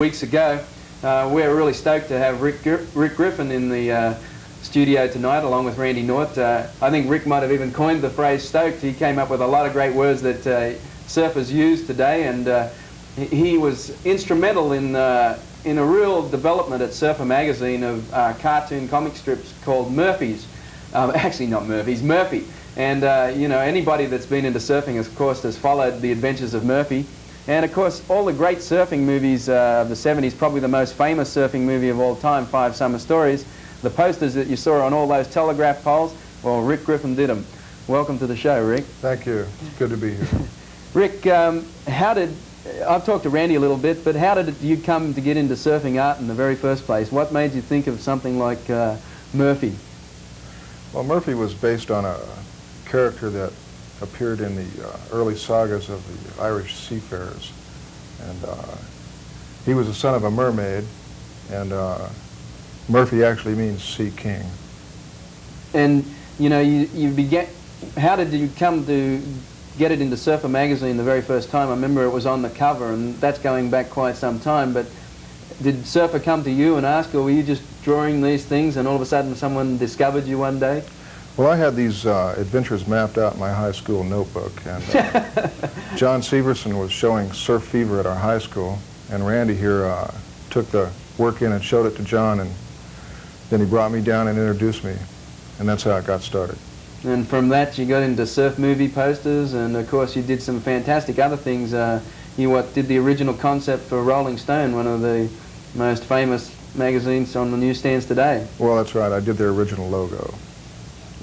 Weeks ago. We're really stoked to have Rick Griffin in the studio tonight along with Randy Nauert. I think Rick might have even coined the phrase stoked. He came up with a lot of great words that surfers use today, and he was instrumental in a real development at Surfer magazine of cartoon comic strips called Murphy's. Actually not Murphy's, Murphy. And you know, anybody that's been into surfing, of course, has followed the adventures of Murphy. And of course, all the great surfing movies of the 70s, probably the most famous surfing movie of all time, Five Summer Stories, the posters that you saw on all those telegraph poles, well, Rick Griffin did them. Welcome to the show, Rick. Thank you. It's good to be here. Rick, I've talked to Randy a little bit, but how did you come to get into surfing art in the very first place? What made you think of something like Murphy? Well, Murphy was based on a character that appeared in the early sagas of the Irish seafarers, and he was the son of a mermaid, and Murphy actually means sea king. And you know, how did you come to get it into Surfer magazine the very first time? I remember it was on the cover, and that's going back quite some time, but did Surfer come to you and ask, or were you just drawing these things and all of a sudden someone discovered you one day? Well, I had these adventures mapped out in my high school notebook, and John Severson was showing Surf Fever at our high school, and Randy here took the work in and showed it to John, and then he brought me down and introduced me, and that's how I got started. And from that you got into surf movie posters, and of course you did some fantastic other things. You did the original concept for Rolling Stone, one of the most famous magazines on the newsstands today. Well, that's right. I did their original logo.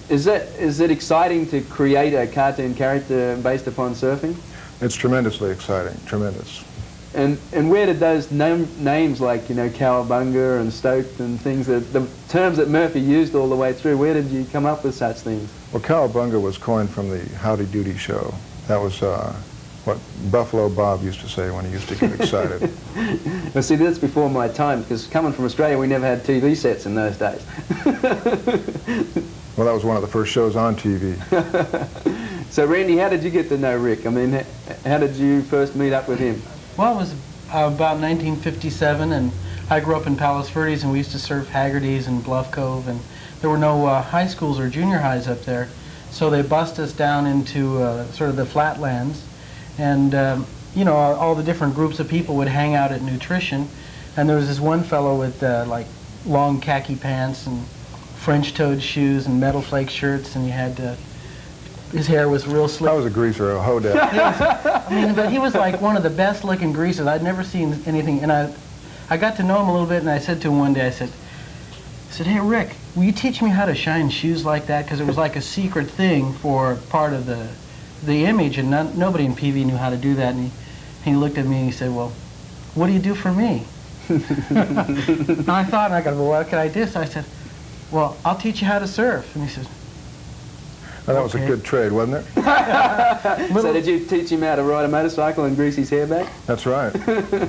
Is it exciting to create a cartoon character based upon surfing? It's tremendously exciting, tremendous. And where did those names like, you know, cowabunga and stoked and things, the terms that Murphy used all the way through, where did you come up with such things? Well, cowabunga was coined from the Howdy Doody show. That was what Buffalo Bob used to say when he used to get excited. Well, see, that's before my time, because coming from Australia, we never had TV sets in those days. Well, that was one of the first shows on TV. So, Randy, how did you get to know Rick? I mean, how did you first meet up with him? Well, it was about 1957, and I grew up in Palos Verdes, and we used to surf Haggerty's and Bluff Cove, and there were no high schools or junior highs up there, so they bussed us down into sort of the flatlands, and you know, all the different groups of people would hang out at Nutrition, and there was this one fellow with like long khaki pants and French-toed shoes and metal flake shirts, and you had his hair was real slick. I was a greaser, a hoedown. I mean, but he was like one of the best-looking greasers. I'd never seen anything, and I got to know him a little bit, and I said to him one day, I said, "Hey, Rick, will you teach me how to shine shoes like that?" Because it was like a secret thing for part of the image, and nobody in PV knew how to do that. And he looked at me and he said, "Well, what do you do for me?" And I thought, and I go, "Well, what can I do?" So I said, "Well, I'll teach you how to surf." And he said, That was a good trade, wasn't it? So did you teach him how to ride a motorcycle and grease his hair back? That's right.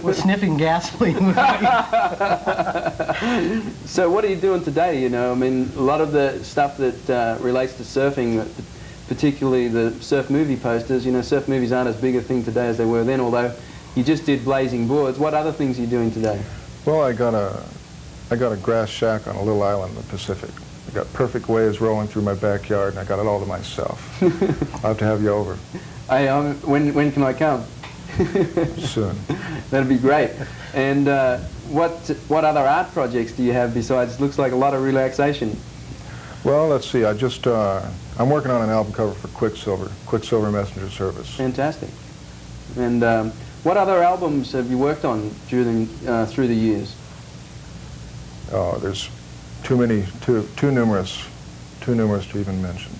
We're sniffing gasoline. So what are you doing today? You know, I mean, a lot of the stuff that relates to surfing, particularly the surf movie posters, you know, surf movies aren't as big a thing today as they were then, although you just did Blazing Boards. What other things are you doing today? Well, I got a grass shack on a little island in the Pacific. I got perfect waves rolling through my backyard, and I got it all to myself. I'll have to have you over. When can I come? Soon. That'd be great. And what other art projects do you have besides? Looks like a lot of relaxation. Well, let's see. I'm working on an album cover for Quicksilver Messenger Service. Fantastic. And what other albums have you worked on through the years? Oh, there's too numerous to even mention.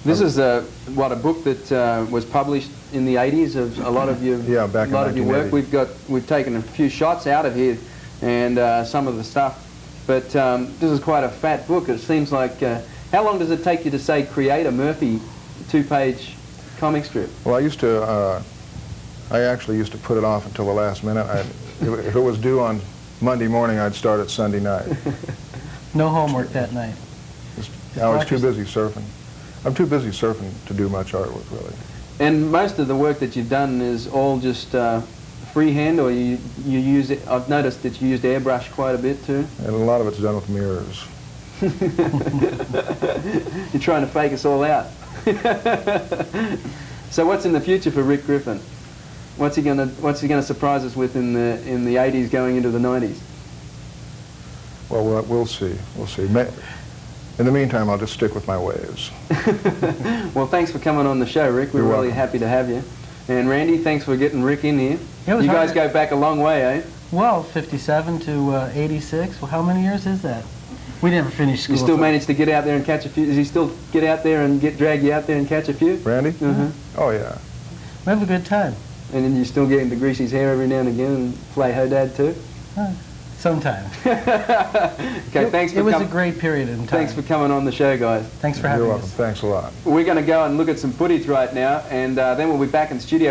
This is a book that was published in the 80s of a lot of your back in 1980. Work. We've taken a few shots out of here and some of the stuff, but this is quite a fat book. It seems like how long does it take you to say create a Murphy 2-page comic strip? Well, I actually used to put it off until the last minute. If it was due on Monday morning, I'd start it Sunday night. No homework that night. I was too busy surfing. I'm too busy surfing to do much artwork, really. And most of the work that you've done is all just freehand, or you use it? I've noticed that you used airbrush quite a bit too. And a lot of it's done with mirrors. You're trying to fake us all out. So what's in the future for Rick Griffin? What's he gonna surprise us with in the 80s going into the 90s? Well, we'll see. We'll see. In the meantime, I'll just stick with my ways. Well, thanks for coming on the show, Rick. We're really happy to have you. And Randy, thanks for getting Rick in here. You guys go back a long way, eh? Well, 57 to 86. Well, how many years is that? We never finished school. You still managed to get out there and catch a few? Does he still get out there and drag you out there and catch a few? Randy? Oh, yeah. We have a good time. And then you still get him to grease his hair every now and again and play Hodad too? Sometime. Okay, thanks for It was a great period in time. Thanks for coming on the show, guys. Thanks for having us. You're welcome. Thanks a lot. We're going to go and look at some footage right now, and then we'll be back in the studio.